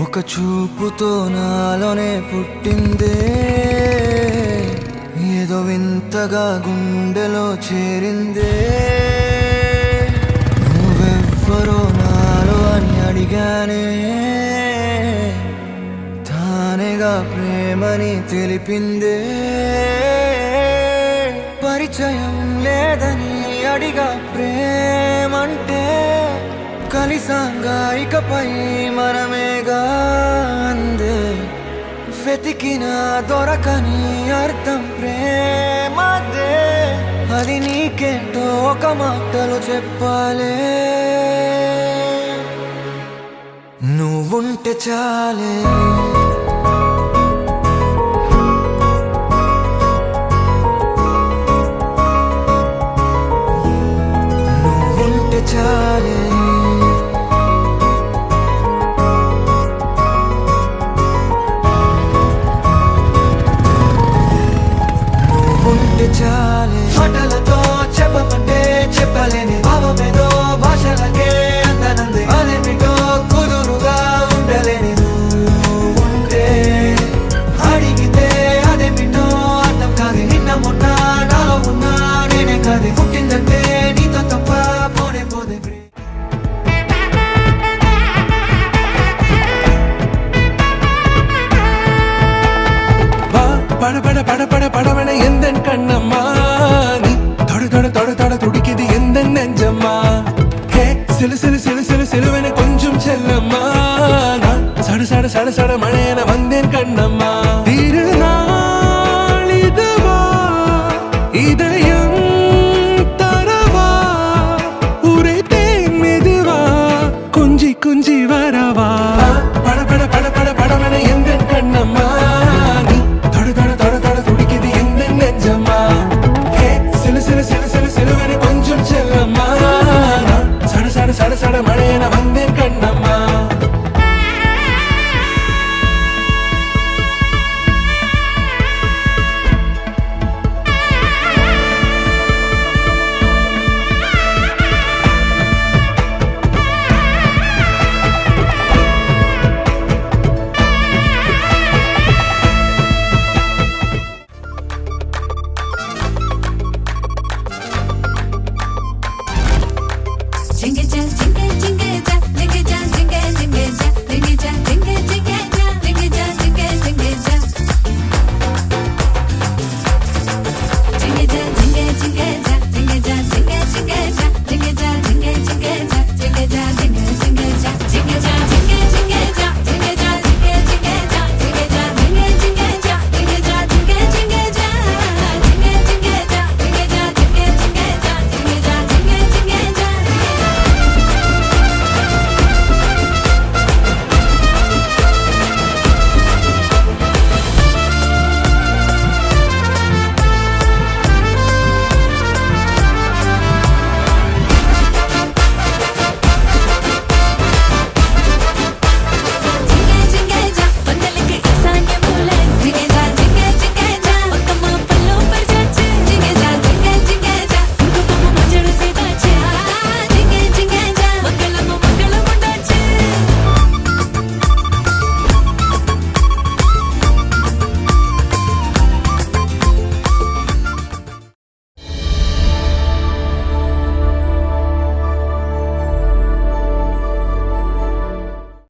ఒక చూపుతో నాలోనే పుట్టిందే ఏదో వింతగా గుండెలో చేరిందే నువ్వెవ్వరో నాలో అని అడిగానే తానేగా ప్రేమని తెలిపిందే పరిచయం లేదని అడిగా ప్రేమంటే కలిసాంగా ఇకపై మనమేగా అందే వెతికిన దొరకని అర్థం ప్రేమదే అది నీకేంటో ఒక మాటలు చెప్పాలే నువ్వుంటే చాలే నువ్వుంటే చాలే చాలే మాటలతో చెప్పమంటే చెప్పలేని భావమేదో భాషలకే అందనంది అదేమిటో కుదురుగా ఉండలేని ఉంటే అడిగితే అదేమిటో అర్థం కాదు నిన్న మొన్న నాలో ఉన్నా నేనే కాదు పుట్టిందంటే నీతో తప్ప పోనే పోదే படபட எந்தன் கண்ணம்மா நீ தொட தொட தொட தொட துடிக்குது எந்தன் நெஞ்சம்மா ஹே சிலு சிலு சிலு சிலு சிலுவென கொஞ்சம் செல்லம்மா நான் சட சட சட சட மழையென வந்தேன் கண்ணம்மா